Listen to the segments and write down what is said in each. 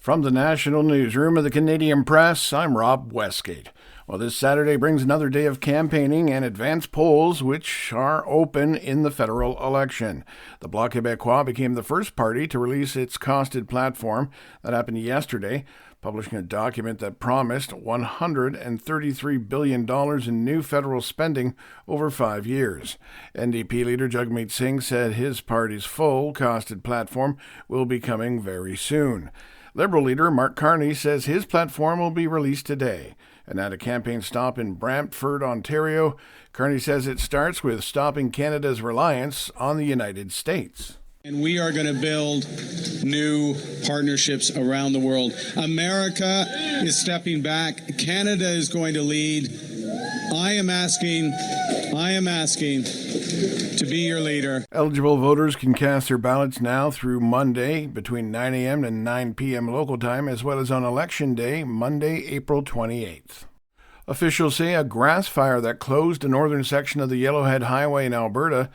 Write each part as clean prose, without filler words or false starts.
From the National Newsroom of the Canadian Press, I'm Rob Westgate. Well, this Saturday brings another day of campaigning and advance polls, which are open in the federal election. The Bloc Québécois became the first party to release its costed platform. That happened yesterday, publishing a document that promised $133 billion in new federal spending over 5 years. NDP leader Jagmeet Singh said his party's full costed platform will be coming very soon. Liberal leader Mark Carney says his platform will be released today. And at a campaign stop in Brantford, Ontario, Carney says it starts with stopping Canada's reliance on the United States. And we are going to build new partnerships around the world. America is stepping back. Canada is going to lead. I am asking to be your leader. Eligible voters can cast their ballots now through Monday between 9 a.m. and 9 p.m. local time, as well as on Election Day, Monday, April 28th. Officials say a grass fire that closed a northern section of the Yellowhead Highway in Alberta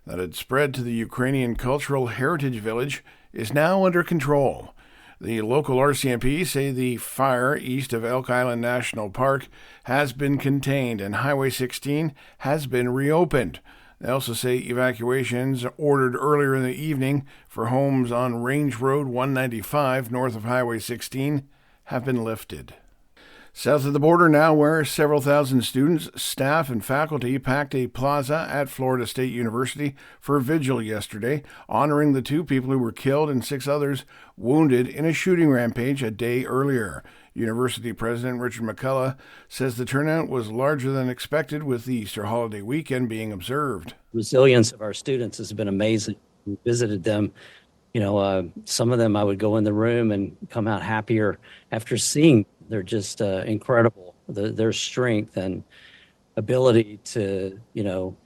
that had spread to the Ukrainian Cultural Heritage Village is now under control. The local RCMP say the fire east of Elk Island National Park has been contained and Highway 16 has been reopened. They also say evacuations ordered earlier in the evening for homes on Range Road 195 north of Highway 16 have been lifted. South of the border now, where several thousand students, staff, and faculty packed a plaza at Florida State University for a vigil yesterday, honoring the 2 people who were killed and 6 others wounded in a shooting rampage a day earlier. University President Richard McCullough says the turnout was larger than expected, with the Easter holiday weekend being observed. Resilience of our students has been amazing. We visited them. Some of them I would go in the room and come out happier after seeing. They're just incredible. Their strength and ability to,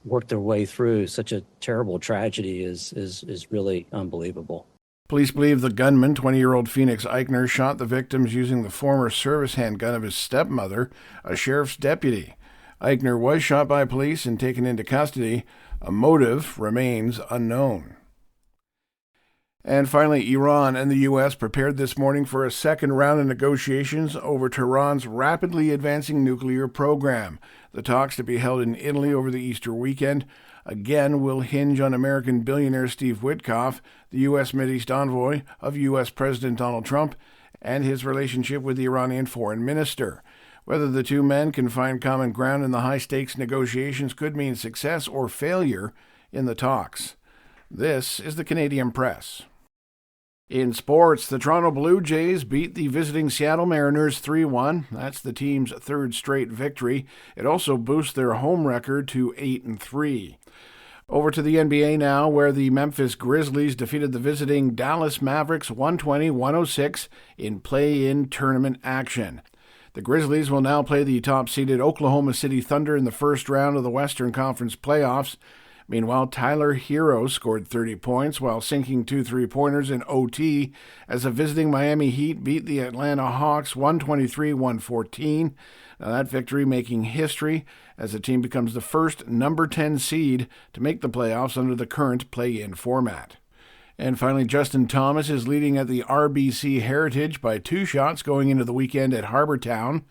work their way through such a terrible tragedy is really unbelievable. Police believe the gunman, 20-year-old Phoenix Eichner, shot the victims using the former service handgun of his stepmother, a sheriff's deputy. Eichner was shot by police and taken into custody. A motive remains unknown. And finally, Iran and the U.S. prepared this morning for a second round of negotiations over Tehran's rapidly advancing nuclear program. The talks to be held in Italy over the Easter weekend again will hinge on American billionaire Steve Witkoff, the U.S. Mideast envoy of U.S. President Donald Trump, and his relationship with the Iranian foreign minister. Whether the 2 men can find common ground in the high-stakes negotiations could mean success or failure in the talks. This is the Canadian Press. In sports, the Toronto Blue Jays beat the visiting Seattle Mariners 3-1. That's the team's 3rd straight victory. It also boosts their home record to 8-3. Over to the NBA now, where the Memphis Grizzlies defeated the visiting Dallas Mavericks 120-106 in play-in tournament action. The Grizzlies will now play the top-seeded Oklahoma City Thunder in the first round of the Western Conference playoffs. Meanwhile, Tyler Hero scored 30 points while sinking 2 3-pointers in OT as the visiting Miami Heat beat the Atlanta Hawks 123-114. Now that victory making history as the team becomes the first number 10 seed to make the playoffs under the current play-in format. And finally, Justin Thomas is leading at the RBC Heritage by 2 shots going into the weekend at Harbour Town.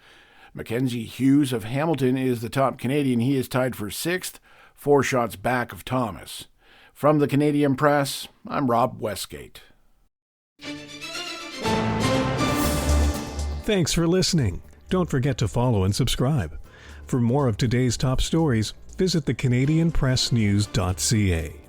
Mackenzie Hughes of Hamilton is the top Canadian. He is tied for 6th. 4 shots back of Thomas. From the Canadian Press, I'm Rob Westgate. Thanks for listening. Don't forget to follow and subscribe. For more of today's top stories, visit thecanadianpressnews.ca.